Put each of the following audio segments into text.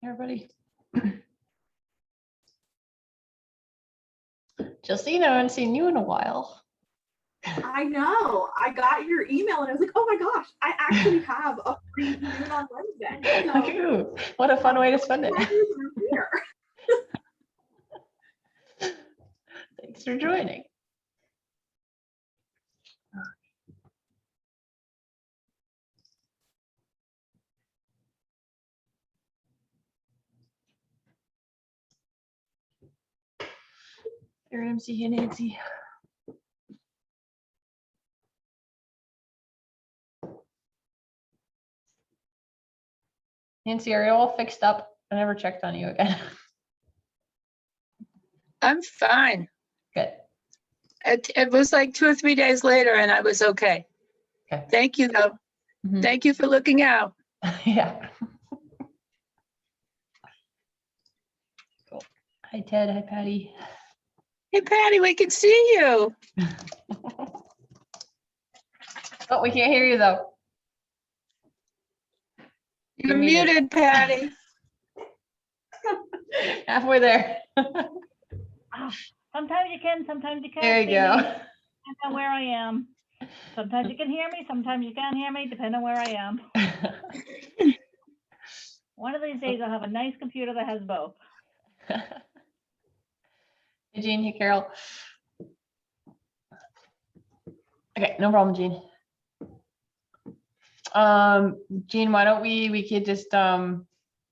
Everybody. Justine, I haven't seen you in a while. I know. I got your email and I was like, oh my gosh, I actually have a free noon on Wednesday. So, Ooh, what a fun way to spend it. Here. Thanks for joining. Here, MC and Nancy. Nancy, are you all fixed up? I never checked on you again. I'm fine. Good. It was like 2 or 3 days later and I was okay. Okay. Thank you though. Mhm. Thank you for looking out. Yeah. Cool. Hi, Ted. Hi, Patty. Hey Patty, we can see you. Oh, we can't hear you though. You're muted. muted, Patty. Halfway there. Sometimes you can, sometimes you can't. There you see go. me, depending on where I am. Sometimes you can hear me, sometimes you can't hear me, depending on where I am. One of these days I'll have a nice computer that has both. Hey, Jean. Hey, Carol. Okay, no problem, Jean. Jean, why don't we could just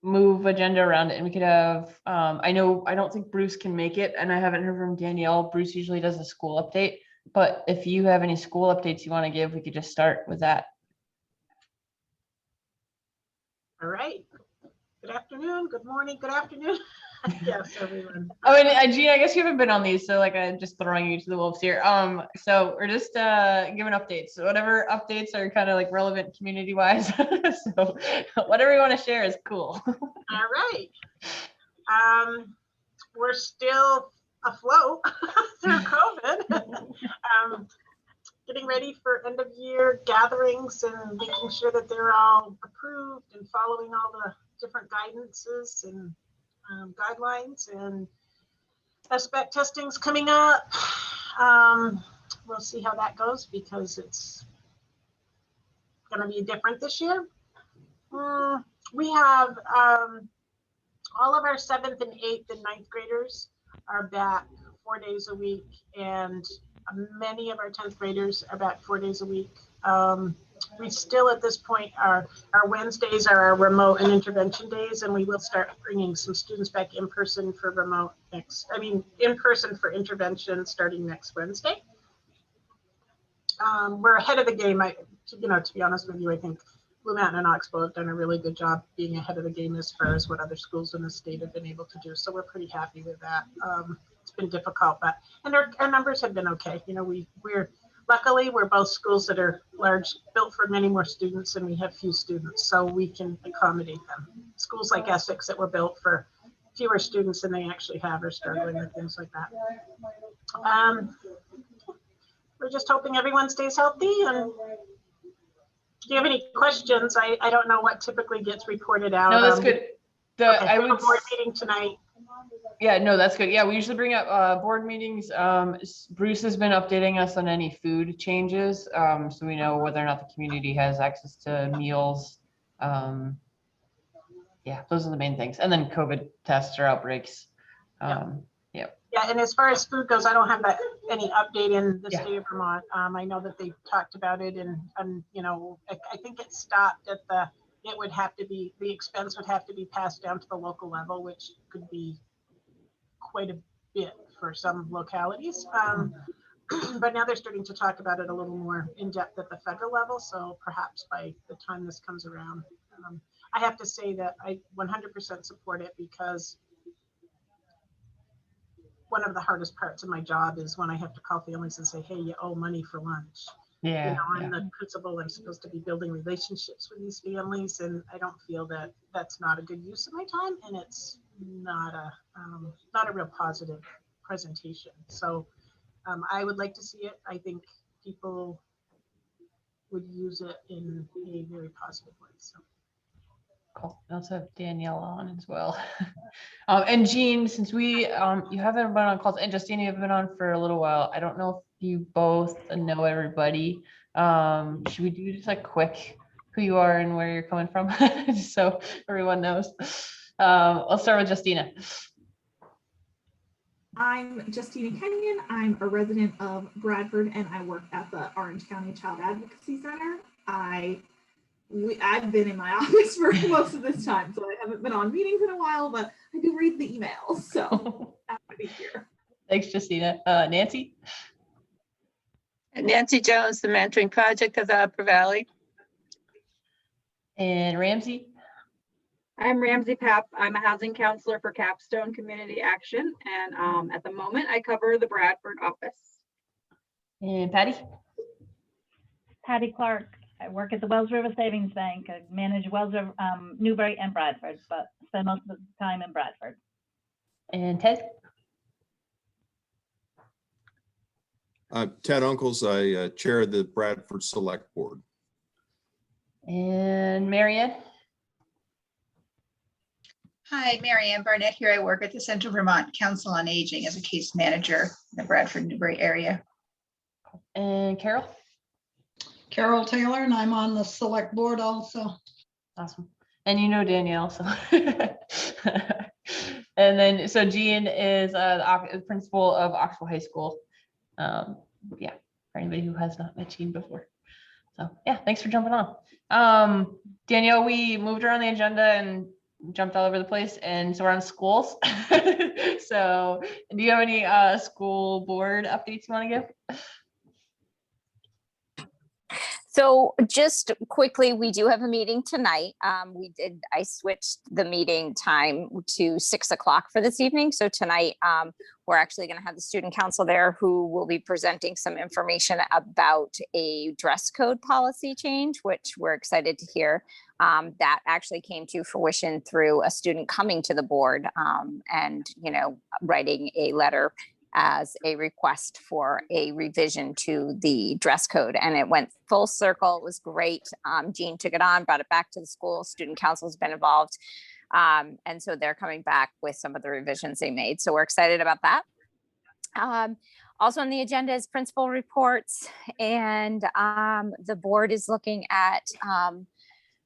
move agenda around it and we could have I don't think Bruce can make it and I haven't heard from Danielle. Bruce usually does a school update, but if you have any school updates you want to give, we could just start with that. All right. Good afternoon, good morning, good afternoon. Yes, everyone. Oh, and Jean, I guess you haven't been on these, so like I'm just throwing you to the wolves here. So we're just giving updates. So whatever updates are kind of like relevant community wise. So whatever you want to share is cool. All right. We're still afloat through COVID. Getting ready for end of year gatherings and making sure that they're all approved and following all the different guidances and guidelines, and SBEC testing's coming up. We'll see how that goes because it's going to be different this year. We have all of our 7th and 8th and 9th graders are back 4 days a week, and many of our 10th graders are back 4 days a week. We still at this point our Wednesdays are our remote and intervention days, and we will start bringing some students back in person for remote in person for intervention starting next Wednesday. We're ahead of the game. To be honest with you, I think Blue Mountain and Oxbow have done a really good job being ahead of the game as far as what other schools in the state have been able to do. So we're pretty happy with that. It's been difficult, but our numbers have been okay. Luckily, we're both schools that are large, built for many more students, and we have few students, so we can accommodate them. Schools like Essex that were built for fewer students than they actually have are struggling with things like that. We're just hoping everyone stays healthy. And do you have any questions? I don't know what typically gets reported out. No, that's good. I would board meeting tonight. Yeah, no, that's good. Yeah, we usually bring up board meetings. Bruce has been updating us on any food changes, so we know whether or not the community has access to meals. Yeah, those are the main things. And then COVID tests or outbreaks. Yeah, and as far as food goes, I don't have any update in the state of Vermont. I know that they talked about it, and I think it stopped at the expense would have to be passed down to the local level, which could be quite a bit for some localities. But now they're starting to talk about it a little more in depth at the federal level. So perhaps by the time this comes around, I have to say that I 100% support it, because one of the hardest parts of my job is when I have to call families and say, hey, you owe money for lunch. I'm the principal. I'm supposed to be building relationships with these families, and I don't feel that that's not a good use of my time, and it's not a real positive presentation. So I would like to see it. I think people would use it in a very positive way. So Cool. I also have Danielle on as well. And Jean, since you haven't been on calls, and Justine, you've been on for a little while. I don't know if you both know everybody. Should we do just a quick who you are and where you're coming from, just so everyone knows? I'll start with Justina. I'm Justina Kenyon. I'm a resident of Bradford and I work at the Orange County Child Advocacy Center. I've been in my office for most of this time, so I haven't been on meetings in a while, but I do read the emails, so happy to be here. Thanks, Justina. Nancy. Nancy Jones, the mentoring project of the Upper Valley. And Ramsey. I'm Ramsey Papp. I'm a housing counselor for Capstone Community Action, and at the moment I cover the Bradford office. And Patty. Patty Clark. I work at the Wells River Savings Bank. I manage Wells River, Newbury and Bradford, but spend most of the time in Bradford. And Ted. Ted Uncles, I chair the Bradford Select Board. And Marianne. Hi, Mary Ann Barnett here. I work at the Central Vermont Council on Aging as a case manager in the Bradford Newbury area. And Carol. Carol Taylor, and I'm on the select board also. Awesome. And you know Danielle, so. And then, so Jean is the principal of Oxford High School. Yeah, for anybody who has not met Jean before. So yeah, thanks for jumping on. Danielle, we moved around the agenda and jumped all over the place, and so we're on schools. So do you have any school board updates you want to give? So just quickly, we do have a meeting tonight. I switched the meeting time to 6 o'clock for this evening. So tonight, we're actually going to have the student council there who will be presenting some information about a dress code policy change, which we're excited to hear. That actually came to fruition through a student coming to the board and, writing a letter as a request for a revision to the dress code, and it went full circle. It was great. Jean took it on, brought it back to the school. Student council has been involved, and so they're coming back with some of the revisions they made. So we're excited about that. Also on the agenda is principal reports, and the board is looking at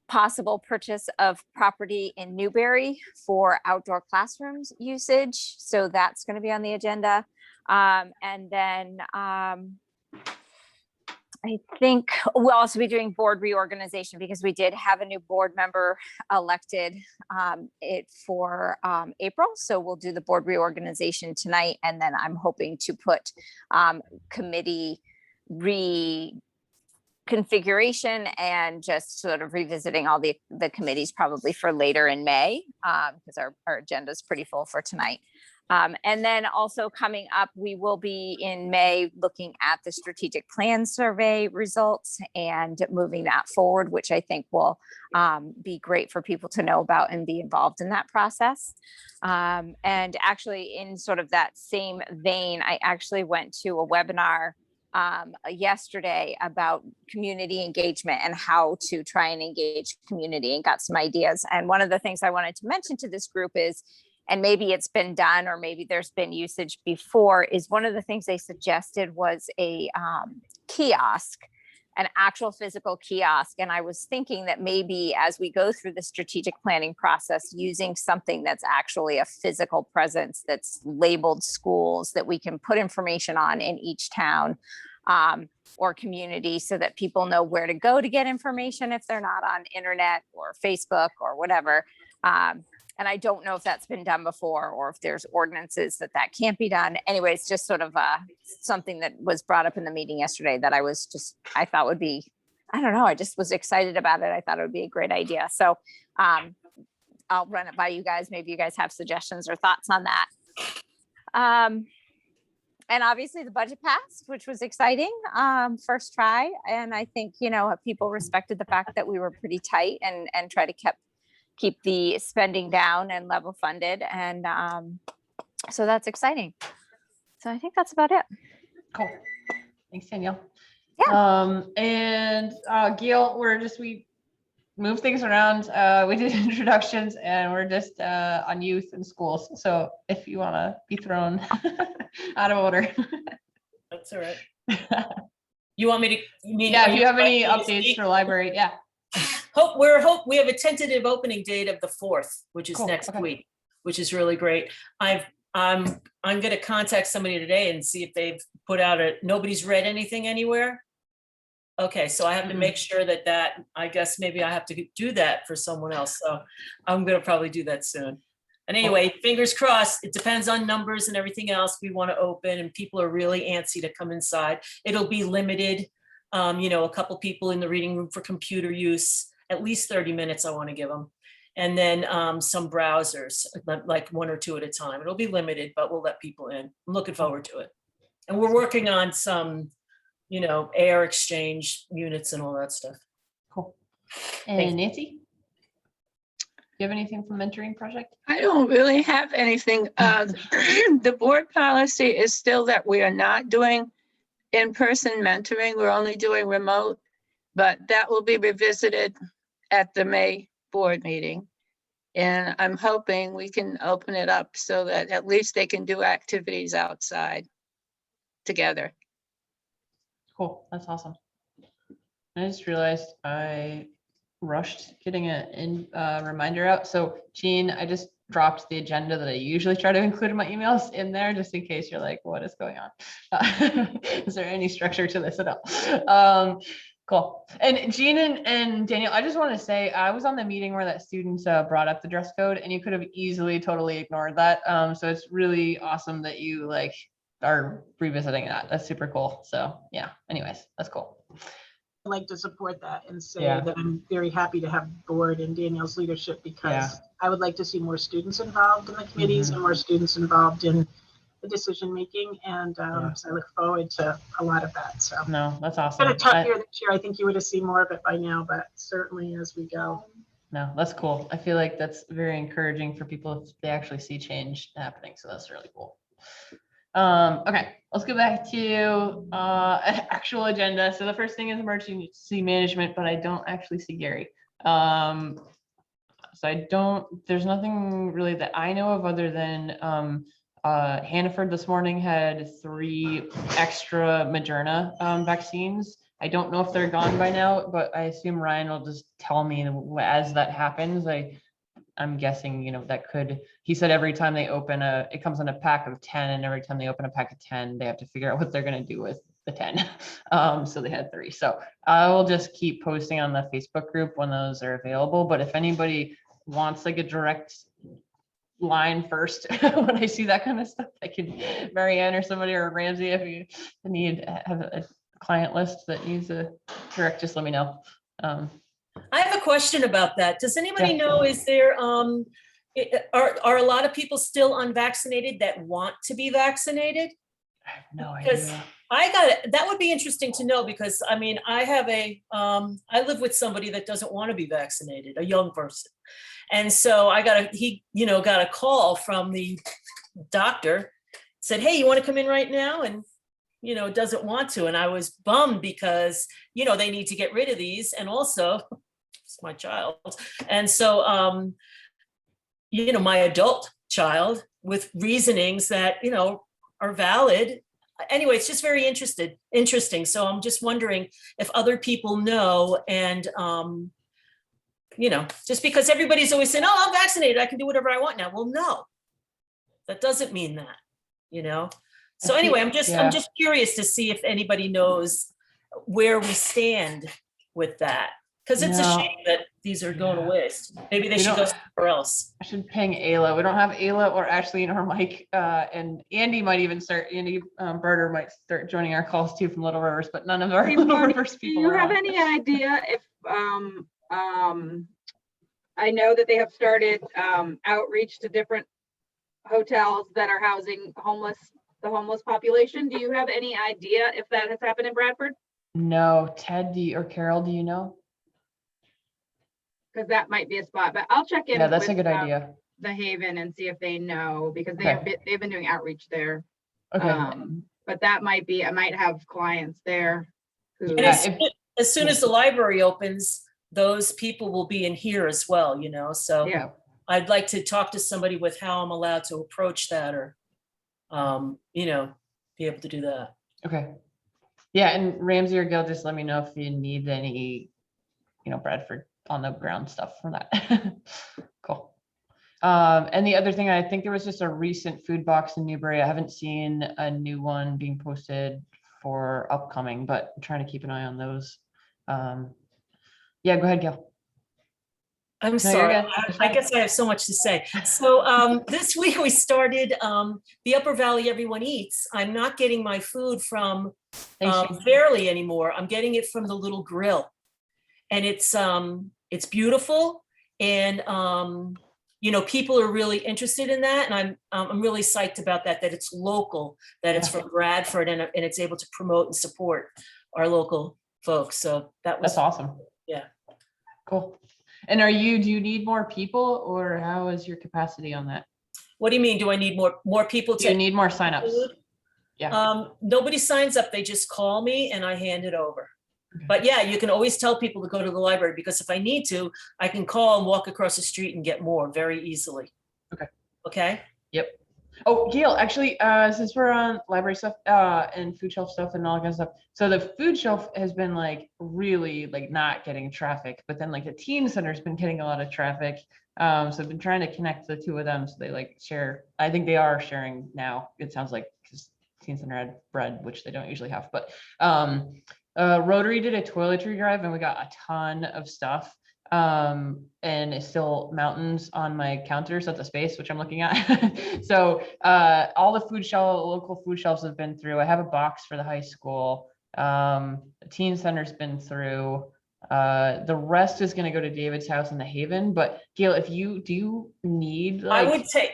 possible purchase of property in Newbury for outdoor classrooms usage. So that's going to be on the agenda. And then I think we'll also be doing board reorganization because we did have a new board member elected for April. So we'll do the board reorganization tonight. And then I'm hoping to put committee configuration and just sort of revisiting all the committees probably for later in May, because our agenda is pretty full for tonight. And then also coming up, we will be in May looking at the strategic plan survey results and moving that forward, which I think will be great for people to know about and be involved in that process. And actually in sort of that same vein, I actually went to a webinar yesterday about community engagement and how to try and engage community, and got some ideas. And one of the things I wanted to mention to this group is, and maybe it's been done or maybe there's been usage before, is one of the things they suggested was a kiosk, an actual physical kiosk. And I was thinking that maybe as we go through the strategic planning process, using something that's actually a physical presence that's labeled schools that we can put information on in each town or community, so that people know where to go to get information if they're not on internet or Facebook or whatever. And I don't know if that's been done before or if there's ordinances that can't be done. Anyways, just sort of something that was brought up in the meeting yesterday that I thought would be, I don't know, I just was excited about it. I thought it would be a great idea. So I'll run it by you guys. Maybe you guys have suggestions or thoughts on that. And obviously the budget passed, which was exciting, first try. And I think, people respected the fact that we were pretty tight and try to keep the spending down and level funded. And so that's exciting. So I think that's about it. Cool. Thanks, Danielle. Yeah. And Gail, we move things around. We did introductions and we're just on youth and schools. So if you want to be thrown out of order. That's all right. You want me to? You mean, Yeah, are if you have any inviting me to updates speak? for library, yeah. We have a tentative opening date of the 4th, which is Cool, next okay. week, which is really great. I'm going to contact somebody today and see if they've put out nobody's read anything anywhere. Okay, so I have to make sure that I guess maybe I have to do that for someone else. So I'm going to probably do that soon. And anyway, fingers crossed, it depends on numbers and everything else. We want to open and people are really antsy to come inside. It'll be limited. A couple people in the reading room for computer use, at least 30 minutes I want to give them. And then some browsers, like 1 or 2 at a time. It'll be limited, but we'll let people in. I'm looking forward to it. And we're working on some, air exchange units and all that stuff. Cool. Thank And Nancy? Do you have anything from mentoring project? I don't really have anything. The board policy is still that we are not doing in-person mentoring. We're only doing remote, but that will be revisited at the May board meeting. And I'm hoping we can open it up so that at least they can do activities outside together. Cool, that's awesome. I just realized I rushed getting a reminder out. So Jean, I just dropped the agenda that I usually try to include in my emails in there, just in case you're like, what is going on? Is there any structure to this at all? Cool. And Jean and Daniel, I just want to say, I was on the meeting where that student brought up the dress code and you could have easily totally ignored that. So it's really awesome that you are revisiting that. That's super cool. So yeah, anyways, that's cool. I'd like to support that and say Yeah. that I'm very happy to have board and Danielle's leadership because Yeah. I would like to see more students involved in the committees and more students involved in the decision making. And so I look forward to a lot of that. So No, that's it's been awesome. a tough year this year. I think you would have seen more of it by now, but certainly as we go. No, that's cool. I feel like that's very encouraging for people if they actually see change happening. So that's really cool. Okay, let's go back to actual agenda. So the first thing is emergency management, but I don't actually see Gary. So there's nothing really that I know of other than Hannaford this morning had 3 extra Moderna vaccines. I don't know if they're gone by now, but I assume Ryan will just tell me as that happens. I'm guessing, he said every time they open it comes in a pack of 10, and every time they open a pack of 10, they have to figure out what they're going to do with the 10. So they had 3. So I will just keep posting on the Facebook group when those are available. But if anybody wants a direct line first, when I see that kind of stuff, I can, Marianne or somebody or Ramsey, if you have a client list that needs a direct, just let me know. I have a question about that. Does anybody know, is there, are a lot of people still unvaccinated that want to be vaccinated? I have no Because idea. that would be interesting to know because I mean, I live with somebody that doesn't want to be vaccinated, a young person. And so he got a call from the doctor, said, hey, you want to come in right now? And doesn't want to. And I was bummed because, they need to get rid of these. And also it's my child. And so, my adult child with reasonings that, are valid. Anyway, it's just very interesting. So I'm just wondering if other people know and, just because everybody's always saying, oh, I'm vaccinated, I can do whatever I want now. Well, no, that doesn't mean that, So anyway, I'm just curious to see if anybody knows where we stand with that. Because it's a shame that these are going to waste. Maybe they should go somewhere else. I should ping Ayla. We don't have Ayla or Ashley or Mike, and Andy might even start. Andy Berger might start joining our calls too from Little Rivers, but none of our Little Rivers people. Do you are have on. any idea if I know that they have started outreach to different hotels that are housing the homeless population. Do you have any idea if that has happened in Bradford? No, Ted or Carol, do you know? Because that might be a spot, but I'll check in. Yeah, that's with, a good idea. The Haven and see if they know because Okay. they've been doing outreach there. Okay. But that might be, I might have clients there who. And as soon as the library opens, those people will be in here as well, you know, so. Yeah. I'd like to talk to somebody with how I'm allowed to approach that or, you know, be able to do that. Okay. Yeah, and Ramsey or Gil, just let me know if you need any, you know, Bradford on the ground stuff from that. Cool. And the other thing, I think there was just a recent food box in Newbury. I haven't seen a new one being posted for upcoming, but I'm trying to keep an eye on those. Yeah, go ahead, Gil. I'm you're sorry. good. I guess I have so much to say. So this week we started the Upper Valley Everyone Eats. I'm not getting my food from Fairly anymore. I'm getting it from the little grill, and it's beautiful, and you know, people are really interested in that, and I'm really psyched about that. That it's local, that it's from Bradford, and it's able to promote and support our local folks. So that was That's awesome. Yeah. Cool. And do you need more people, or how is your capacity on that? What do you mean? Do I need more people Do you need more signups? Yeah. Nobody signs up. They just call me and I hand it over. But yeah, you can always tell people to go to the library, because if I need to, I can call and walk across the street and get more very easily. Okay. Okay. Yep. Oh, Gail, actually, since we're on library stuff and food shelf stuff and all that kind of stuff, so the food shelf has been like really like not getting traffic, but then like the teen center's been getting a lot of traffic. So I've been trying to connect the two of them so they like share. I think they are sharing now. It sounds like, because teen center had bread, which they don't usually have. But Rotary did a toiletry drive and we got a ton of stuff. And it's still mountains on my counters at the space, which I'm looking at. So all the local food shelves have been through. I have a box for the high school. The teen center's been through. The rest is going to go to David's house in the Haven. But Gail, do you need like...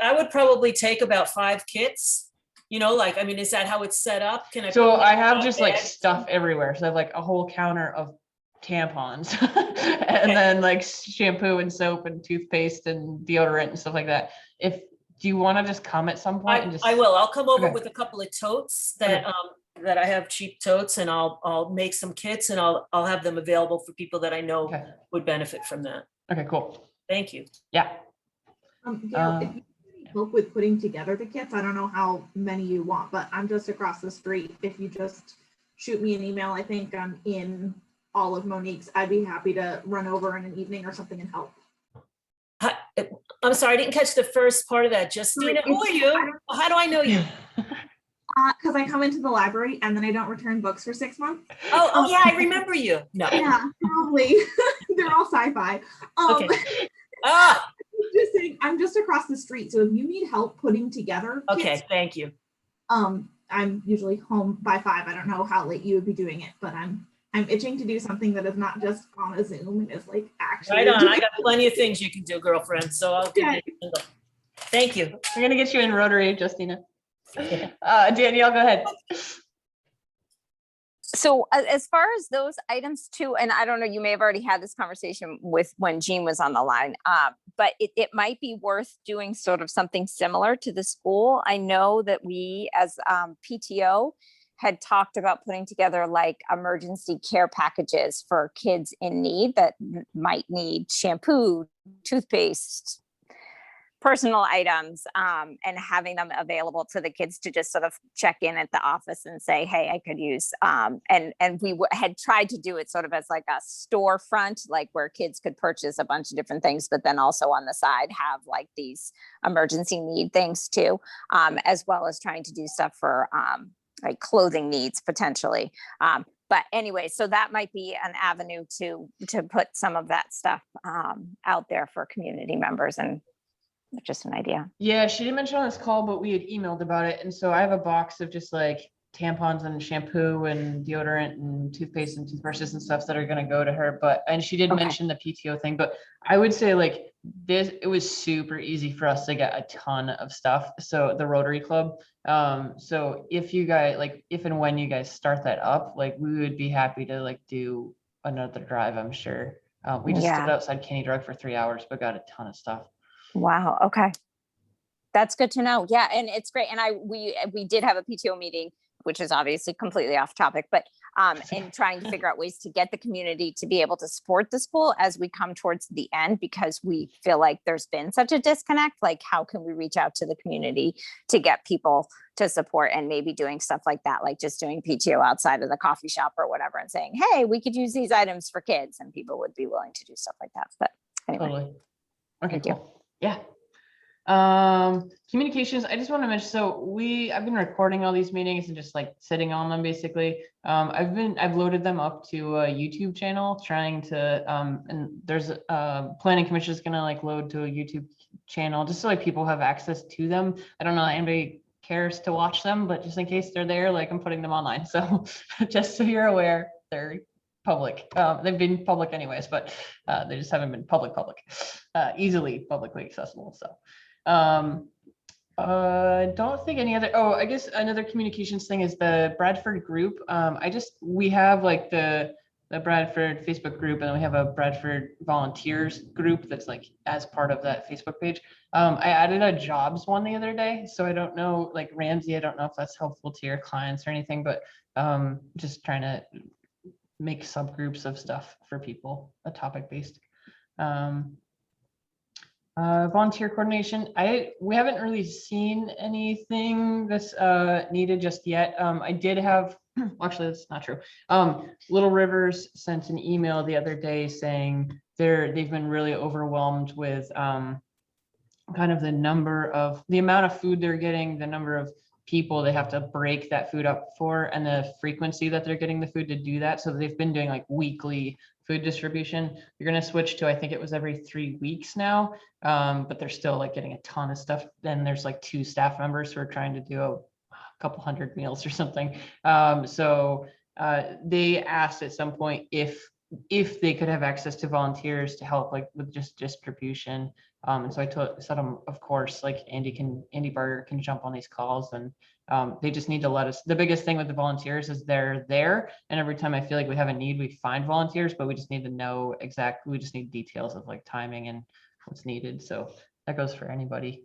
I would probably take about 5 kits. You know, like, I mean, is that how it's set up? Can I? So I have just like stuff everywhere. So I have like a whole counter of tampons and then like shampoo and soap and toothpaste and deodorant and stuff like that. Do you want to just come at some point? I will. I'll come over Okay. with a couple of totes that that I have, cheap totes, and I'll make some kits and I'll have them available for people that I know would benefit from that. Okay, cool. Thank you. Yeah. Gail, if you need help with putting together the kits, I don't know how many you want, but I'm just across the street. If you just shoot me an email, I think I'm in all of Monique's. I'd be happy to run over in an evening or something and help. I'm sorry, I didn't catch the first part of that. Justina, who are you? How do I know you? Because I come into the library and then I don't return books for 6 months. Oh yeah, I remember you. No. Yeah, probably. They're all sci-fi. Okay. Ah. Just saying, I'm just across the street. So if you need help putting together okay, kits, thank you. I'm usually home by 5. I don't know how late you would be doing it, but I'm itching to do something that is not just on a Zoom and is like actually. Right on. I got plenty of things you can do, girlfriend. So I'll give you. Thank you. We're gonna get you in Rotary, Justina. Danielle, go ahead. So as far as those items too, and I don't know, you may have already had this conversation with when Jean was on the line, but it might be worth doing sort of something similar to the school. I know that we as PTO had talked about putting together like emergency care packages for kids in need that might need shampoo, toothpaste, personal items, and having them available to the kids to just sort of check in at the office and say, hey, I could use, and we had tried to do it sort of as like a storefront, like where kids could purchase a bunch of different things, but then also on the side have like these emergency need things too, as well as trying to do stuff for like clothing needs potentially. But anyway, so that might be an avenue to put some of that stuff out there for community members, and just an idea. Yeah, she didn't mention on this call, but we had emailed about it. And so I have a box of just like tampons and shampoo and deodorant and toothpaste and toothbrushes and stuff that are going to go to her. And she did mention the PTO thing, but I would say like it was super easy for us to get a ton of stuff. So the Rotary Club. So if you guys if and when you guys start that up, like we would be happy to like do another drive, I'm sure. We just stood outside Kenny Drug for 3 hours, but got a ton of stuff. Wow. Okay. That's good to know. Yeah. And it's great. And we did have a PTO meeting, which is obviously completely off topic, but and trying to figure out ways to get the community to be able to support the school as we come towards the end, because we feel like there's been such a disconnect. Like, how can we reach out to the community to get people to support, and maybe doing stuff like that, like just doing PTO outside of the coffee shop or whatever and saying, hey, we could use these items for kids, and people would be willing to do stuff like that. But anyway. Totally. Okay, Thank you. cool. Yeah. Communications, I just want to mention, so I've been recording all these meetings and just like sitting on them basically. I've loaded them up to a YouTube channel, trying to, and there's planning commission is gonna like load to a YouTube channel just so like people have access to them. I don't know if anybody cares to watch them, but just in case they're there, like I'm putting them online. So just so you're aware, they're public. They've been public anyways, but they just haven't been public, easily publicly accessible. So I don't think any other, I guess another communications thing is the Bradford group. We have like the Bradford Facebook group, and then we have a Bradford volunteers group that's like as part of that Facebook page. I added a jobs one the other day, so I don't know, like Ramsey, I don't know if that's helpful to your clients or anything, but just trying to make subgroups of stuff for people, a topic based. Volunteer coordination. We haven't really seen anything that's needed just yet. I did have, actually that's not true. Little Rivers sent an email the other day saying they've been really overwhelmed with kind of the amount of food they're getting, the number of people they have to break that food up for, and the frequency that they're getting the food to do that. So they've been doing like weekly food distribution. You're going to switch to, I think it was every 3 weeks now, but they're still like getting a ton of stuff. Then there's like 2 staff members who are trying to do a couple hundred meals or something. So they asked at some point if they could have access to volunteers to help like with just distribution. And so I said, of course, like Andy Barger can jump on these calls, and they just need to let us. The biggest thing with the volunteers is they're there, and every time I feel like we have a need, we find volunteers, but we just need to know exactly. We just need details of like timing and what's needed. So that goes for anybody.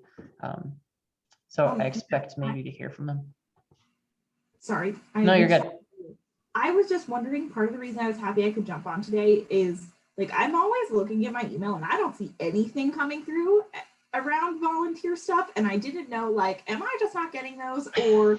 So I expect maybe to hear from them. Sorry. No, you're good. I was just wondering, part of the reason I was happy I could jump on today is like, I'm always looking at my email and I don't see anything coming through around volunteer stuff. And I didn't know, like, am I just not getting those, or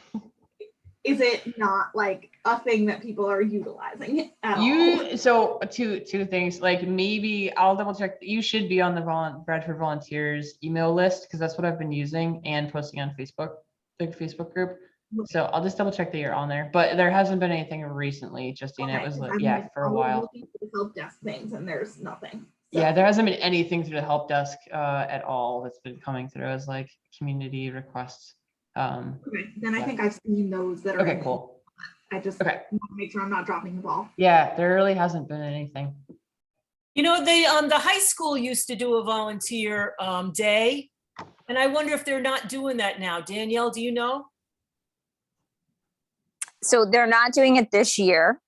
is it not like a thing that people are utilizing at all? So two things, like maybe I'll double check. You should be on the Bradford Volunteers email list, because that's what I've been using and posting on Facebook, the Facebook group. So I'll just double check that you're on there, but there hasn't been anything recently, Justine. Okay, It was like, I'm for a while. looking for the help desk things and there's nothing. So. Yeah, there hasn't been anything through the help desk at all that's been coming through as like community requests. Okay, then I think I've seen those that are. Okay, cool. I just want to make sure I'm not dropping the ball. Yeah, there really hasn't been anything. You know, the high school used to do a volunteer day, and I wonder if they're not doing that now. Danielle, do you know? So they're not doing it this year.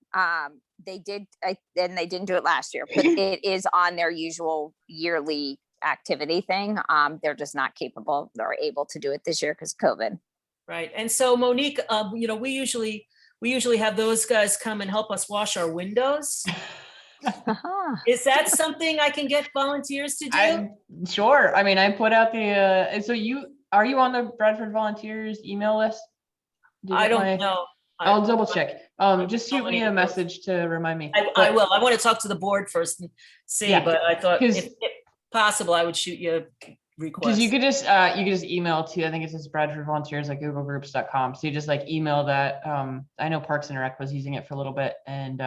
They did, and they didn't do it last year, but it is on their usual yearly activity thing. They're just not capable or able to do it this year because of COVID. Right. And so Monique, you know, we usually have those guys come and help us wash our windows. Is that something I can get volunteers to do? Sure. I mean, I put out the, so are you on the Bradford Volunteers email list? I don't know. I'll double check. Just shoot me a message to remind me. I will. I want to talk to the board first and see, but I thought if possible, I would shoot you a request. Because you could just email to, I think it's just Bradford Volunteers at googlegroups.com. So you just like email that. I know Parks and Rec was using it for a little bit. And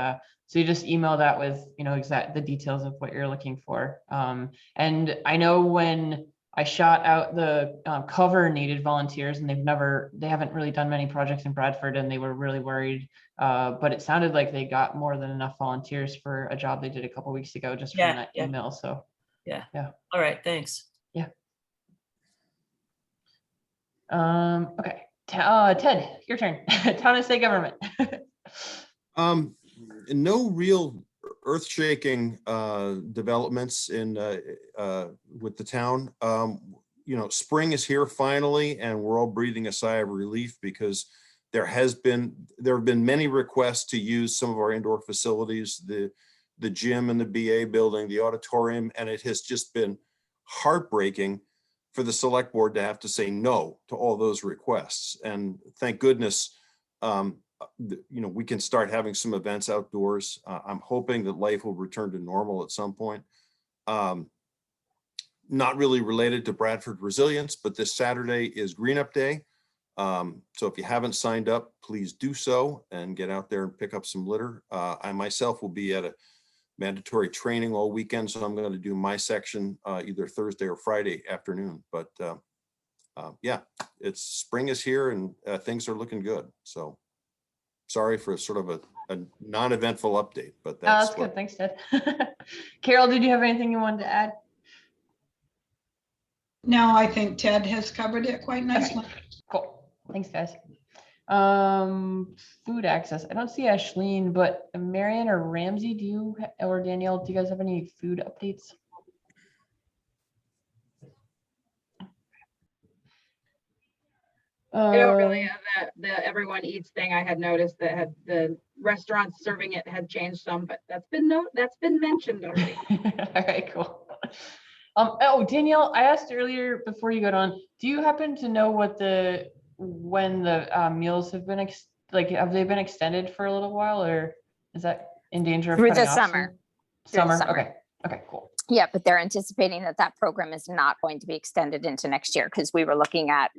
so you just email that with, you know, the details of what you're looking for. And I know when I shot out the cover needed volunteers, and they haven't really done many projects in Bradford, and they were really worried. But it sounded like they got more than enough volunteers for a job they did a couple weeks ago just from that email. So yeah. All right, thanks. Yeah. Okay. Ted, your turn. Town and state government. No real earth-shaking developments with the town. You know, spring is here finally, and we're all breathing a sigh of relief because There have been many requests to use some of our indoor facilities, the gym and the BA building, the auditorium, and it has just been heartbreaking for the select board to have to say no to all those requests. And thank goodness, we can start having some events outdoors. I'm hoping that life will return to normal at some point. Not really related to Bradford Resilience, but this Saturday is Green Up Day. So if you haven't signed up, please do so and get out there and pick up some litter. I myself will be at a mandatory training all weekend, so I'm going to do my section either Thursday or Friday afternoon. But yeah, spring is here and things are looking good. So sorry for sort of a non-eventful update, but That's good. Thanks, Ted. Carol, did you have anything you wanted to add? No, I think Ted has covered it quite nicely. Okay, cool. Thanks, guys. Food access. I don't see Ashleen, but Marion or Ramsey, do you or Danielle, do you guys have any food updates? I don't really have the everyone eats thing. I had noticed that had the restaurants serving it had changed some, but that's been mentioned already. All right, cool. Oh, Danielle, I asked earlier before you got on, do you happen to know when the meals have been have they been extended for a little while, or is that in danger of Through cutting the off summer. Summer. Okay, cool. Yeah, but they're anticipating that program is not going to be extended into next year because we were looking at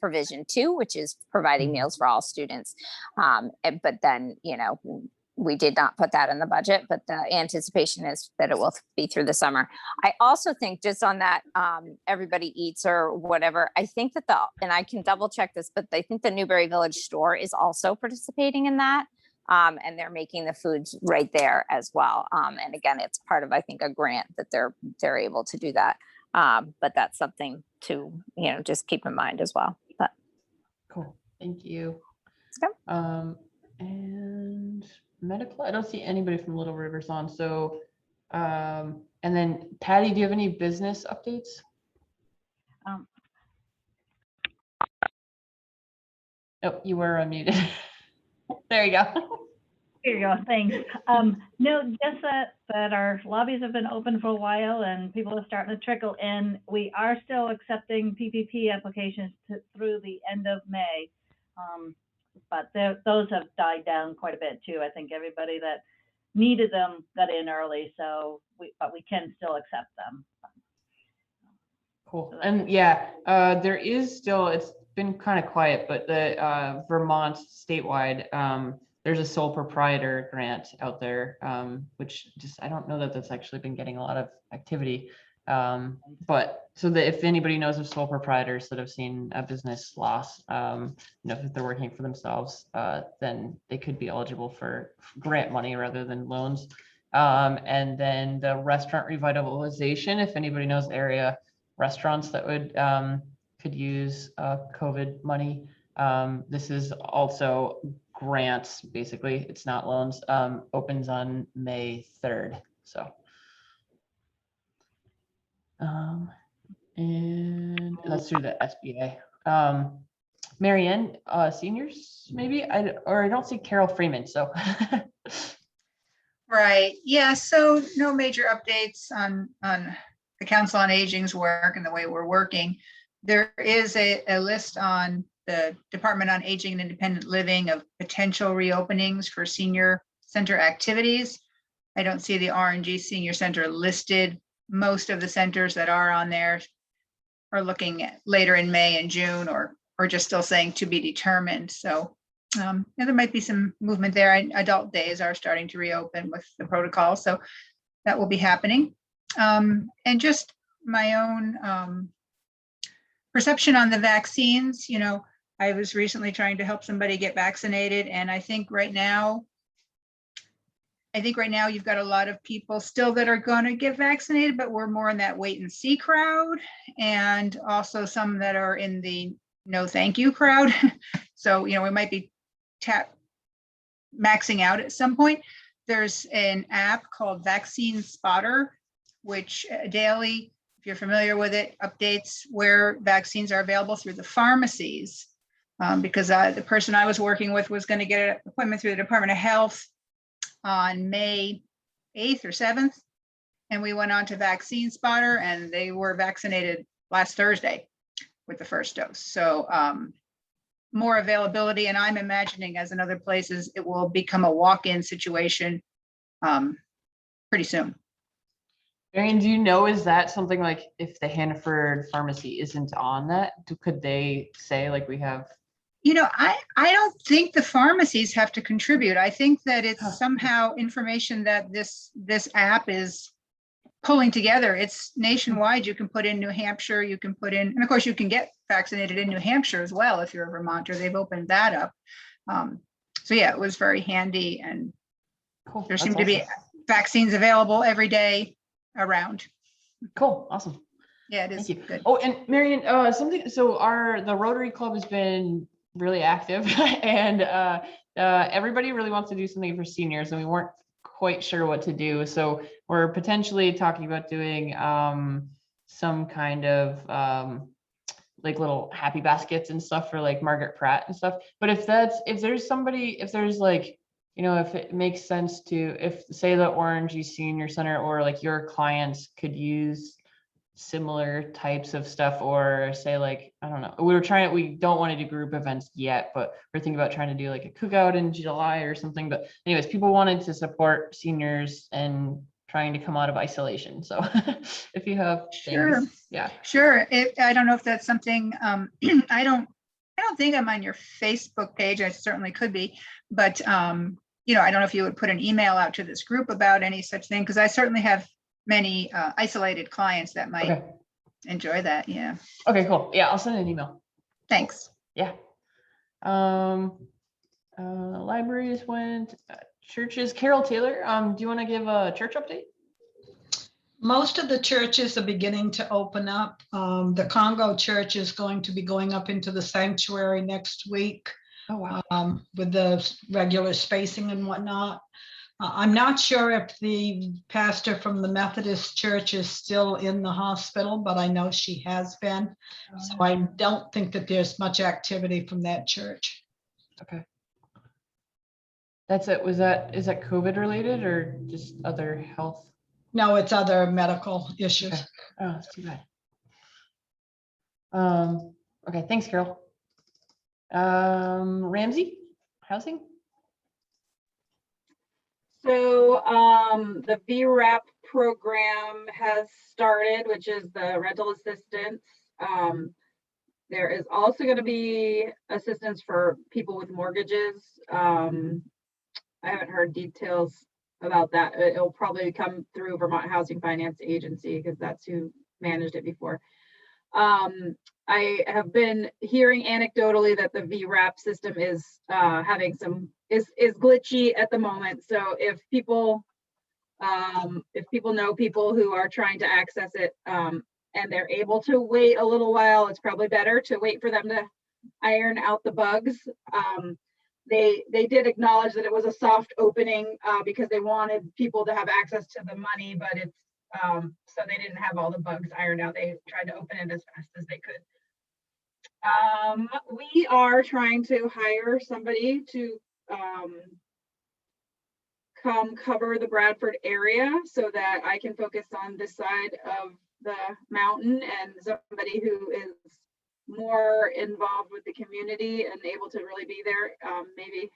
provision 2, which is providing meals for all students. But then, we did not put that in the budget, but the anticipation is that it will be through the summer. I also think just on that, everybody eats or whatever, I think that and I can double check this, but I think the Newberry Village store is also participating in that. And they're making the foods right there as well. And again, it's part of, I think, a grant that they're able to do that. But that's something to, just keep in mind as well. But cool. Thank you. Okay. And medical, I don't see anybody from Little Rivers on. So, and then Patty, do you have any business updates? Oh, you were unmuted. There you go. Here you go. Thanks. No, just that our lobbies have been open for a while and people are starting to trickle in. We are still accepting PPP applications through the end of May. But those have died down quite a bit too. I think everybody that needed them got in early, but we can still accept them. Cool. And yeah, there is still, it's been kind of quiet, but the Vermont statewide, there's a sole proprietor grant out there, which I don't know that that's actually been getting a lot of activity. But so that if anybody knows of sole proprietors that have seen a business loss, if they're working for themselves, then they could be eligible for grant money rather than loans. And then the restaurant revitalization, if anybody knows area restaurants that would could use COVID money. This is also grants, basically. It's not loans. Opens on May 3rd. So. And that's through the SBA. Marianne, seniors, maybe? I don't see Carol Freeman, so. Right, yeah, so no major updates on the Council on Aging's work and the way we're working. There is a list on the Department on Aging and Independent Living of potential reopenings for senior center activities. I don't see the RNG Senior Center listed. Most of the centers that are on there are looking at later in May and June, or just still saying to be determined. So there might be some movement there. Adult days are starting to reopen with the protocol, so that will be happening. And just my own perception on the vaccines. I was recently trying to help somebody get vaccinated, and I think right now you've got a lot of people still that are going to get vaccinated, but we're more in that wait and see crowd, and also some that are in the no thank you crowd. So, we might be maxing out at some point. There's an app called Vaccine Spotter, which daily, if you're familiar with it, updates where vaccines are available through the pharmacies. because the person I was working with was going to get an appointment through the Department of Health on May 8th or 7th. And we went on to Vaccine Spotter, and they were vaccinated last Thursday with the first dose. So more availability, and I'm imagining, as in other places, it will become a walk-in situation pretty soon. Marion, do you know, is that something like if the Hannaford pharmacy isn't on that, could they say like we have? You know, I don't think the pharmacies have to contribute. I think that it's Huh. somehow information that this app is pulling together. It's nationwide. You can put in New Hampshire, you can put in, and of course you can get vaccinated in New Hampshire as well if you're a Vermonter. They've opened that up. So yeah, it was very handy, and Cool. there That's seemed to be awesome. vaccines available every day around. Cool. Awesome. Yeah, it is Thank you. good. Oh, and Marion, something. So the Rotary Club has been really active, and everybody really wants to do something for seniors, and we weren't quite sure what to do. So we're potentially talking about doing some kind of like little happy baskets and stuff for like Margaret Pratt and stuff. But if there's like, you know, if it makes sense to, if say the Orangey Senior Center or like your clients could use similar types of stuff, or say like, I don't know, we don't want to do group events yet, but we're thinking about trying to do like a cookout in July or something. But anyways, people wanted to support seniors and trying to come out of isolation. So if you have Sure. things, yeah. Sure. I don't know if that's something, I don't think I'm on your Facebook page. I certainly could be, but you know, I don't know if you would put an email out to this group about any such thing, because I certainly have many isolated clients that might Okay. enjoy that. Yeah. Okay, cool. Yeah, I'll send an email. Thanks. Yeah. Libraries went, churches. Carol Taylor, do you want to give a church update? Most of the churches are beginning to open up. The Congo Church is going to be going up into the sanctuary next week. Oh, wow. With the regular spacing and whatnot. I'm not sure if the pastor from the Methodist Church is still in the hospital, but I know she has been. So I don't think that there's much activity from that church. Okay. That's it. Is that COVID related or just other health? No, it's other medical issues. Okay. Oh, that's too bad. Okay, thanks, Carol. Ramsey, housing? So the VRAP program has started, which is the rental assistance. There is also going to be assistance for people with mortgages. I haven't heard details about that. It'll probably come through Vermont Housing Finance Agency because that's who managed it before. I have been hearing anecdotally that the VRAP system is having is glitchy at the moment. So if people know people who are trying to access it and they're able to wait a little while, it's probably better to wait for them to iron out the bugs. They did acknowledge that it was a soft opening because they wanted people to have access to the money, but it's so they didn't have all the bugs ironed out. They tried to open it as fast as they could. We are trying to hire somebody to come cover the Bradford area so that I can focus on this side of the mountain, and somebody who is more involved with the community and able to really be there, maybe.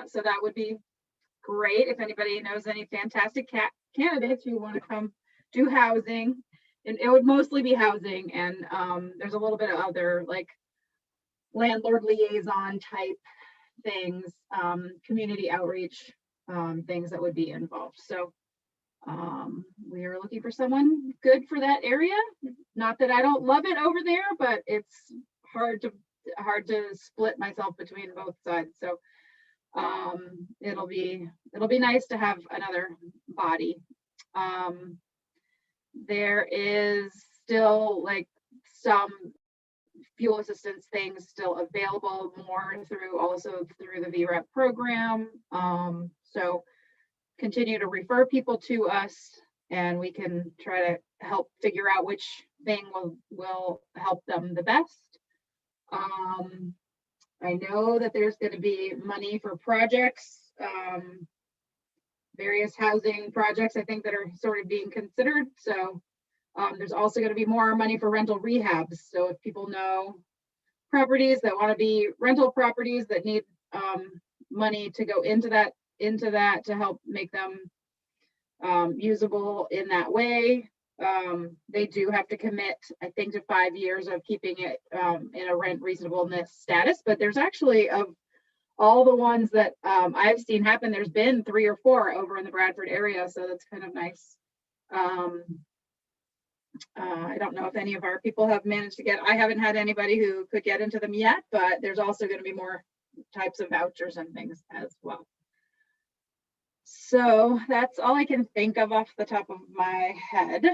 So that would be great if anybody knows any fantastic candidates who want to come do housing. And it would mostly be housing, and there's a little bit of other like landlord liaison type things, community outreach things that would be involved. So we are looking for someone good for that area. Not that I don't love it over there, but it's hard to split myself between both sides. So it'll be nice to have another body. There is still like some fuel assistance things still available, more through the VRAP program. So continue to refer people to us, and we can try to help figure out which thing will help them the best. I know that there's going to be money for projects, various housing projects, I think, that are sort of being considered. So there's also going to be more money for rental rehabs. So if people know properties that want to be rental properties that need money to go into that to help make them usable in that way, they do have to commit, I think, to 5 years of keeping it in a rent reasonableness status. But there's actually, of all the ones that I've seen happen, there's been 3 or 4 over in the Bradford area, so that's kind of nice. I don't know if any of our people have managed to get, I haven't had anybody who could get into them yet, but there's also going to be more types of vouchers and things as well. So that's all I can think of off the top of my head.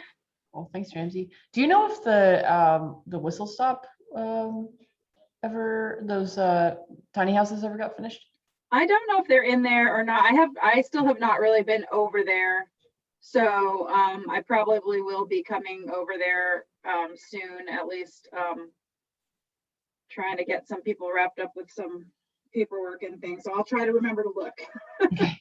Well, thanks, Ramsey. Do you know if the whistle stop ever, those tiny houses ever got finished? I don't know if they're in there or not. I still have not really been over there. So I probably will be coming over there soon, at least trying to get some people wrapped up with some paperwork and things. So I'll try to remember to look. Okay.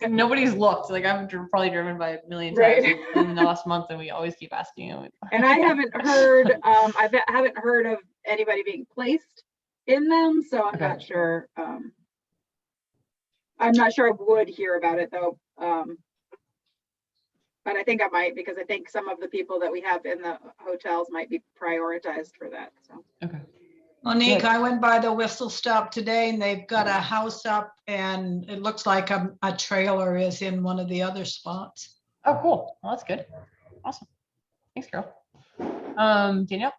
Nobody's looked. Like I've probably driven by a million Right. times in the last month, and we always keep asking them. And I haven't heard, I haven't heard of anybody being placed in them, so I'm Okay. not sure. I'm not sure I would hear about it though. But I think I might, because I think some of the people that we have in the hotels might be prioritized for that. So. Okay. Monique, Good. I went by the Whistle Stop today and they've got a house up and it looks like a trailer is in one of the other spots. Oh, cool. Well, that's good. Awesome. Thanks, Carol. Danielle?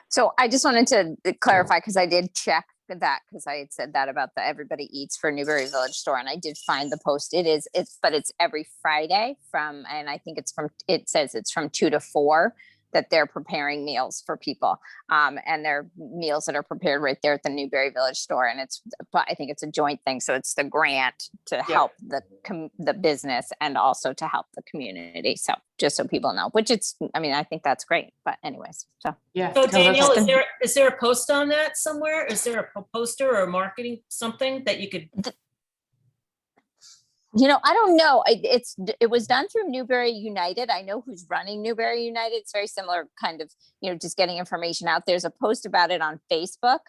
So I just wanted to clarify, because I did check that, because I had said that about the Everybody Eats for Newberry Village store, and I did find the post. But it's every Friday and I think it says it's from 2 to 4 that they're preparing meals for people. And they're meals that are prepared right there at the Newberry Village store. And but I think it's a joint thing. So it's the grant to help the business and also to help the community. So just so people know, I think that's great. But anyways, so. Yeah. So No, Danielle, that's- is there a post on that somewhere? Is there a poster or a marketing something that you could? I don't know. It was done through Newberry United. I know who's running Newberry United. It's very similar kind of, just getting information out. There's a post about it on Facebook.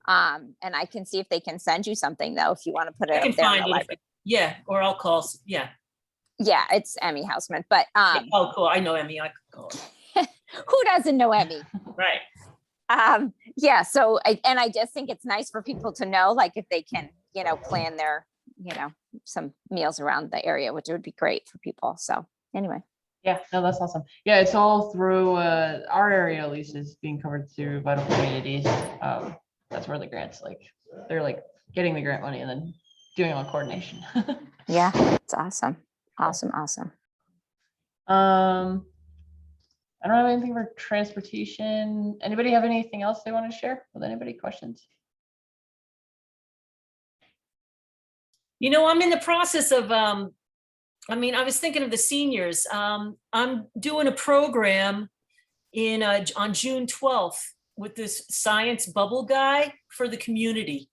And I can see if they can send you something though, if you want to put it I can up there in find the it. library. Yeah, or I'll call. Yeah. Yeah, it's Emmy Houseman, but Oh, cool. I know Emmy. I could call her. who doesn't know Emmy? Right. Yeah. So I just think it's nice for people to know, like if they can, plan their, some meals around the area, which would be great for people. So anyway. Yeah, no, that's awesome. Yeah, it's all through our area, at least, is being covered through Vital Communities. That's where the grants, they're getting the grant money and then doing all coordination. Yeah, it's awesome. Awesome. I don't have anything for transportation. Anybody have anything else they want to share with anybody? Questions? I'm in the process of, I was thinking of the seniors. I'm doing a program on June 12th with this science bubble guy for the community.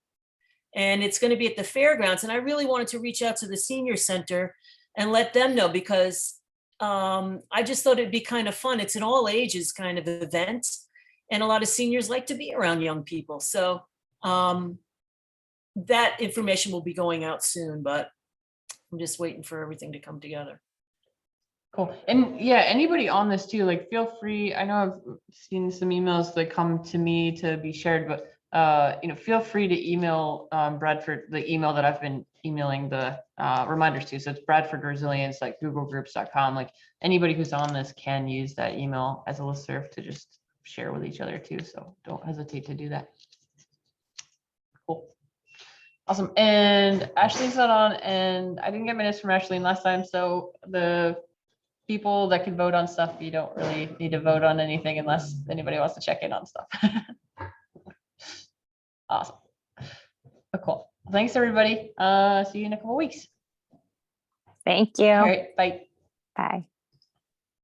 And it's going to be at the fairgrounds. And I really wanted to reach out to the senior center and let them know, because I just thought it'd be kind of fun. It's an all ages kind of event. And a lot of seniors like to be around young people. So that information will be going out soon, but I'm just waiting for everything to come together. Cool. And yeah, anybody on this too, feel free. I know I've seen some emails that come to me to be shared, but feel free to email Bradford, the email that I've been emailing the reminders to. So it's Bradford Resilience, googlegroups.com. Anybody who's on this can use that email as a listserv to just share with each other too. So don't hesitate to do that. Cool. Awesome. And Ashley's not on, and I didn't get minutes from Ashley last time. So the people that can vote on stuff, you don't really need to vote on anything unless anybody wants to check in on stuff. Awesome. Cool. Thanks, everybody. See you in a couple weeks. Thank you. All right. Bye. Bye.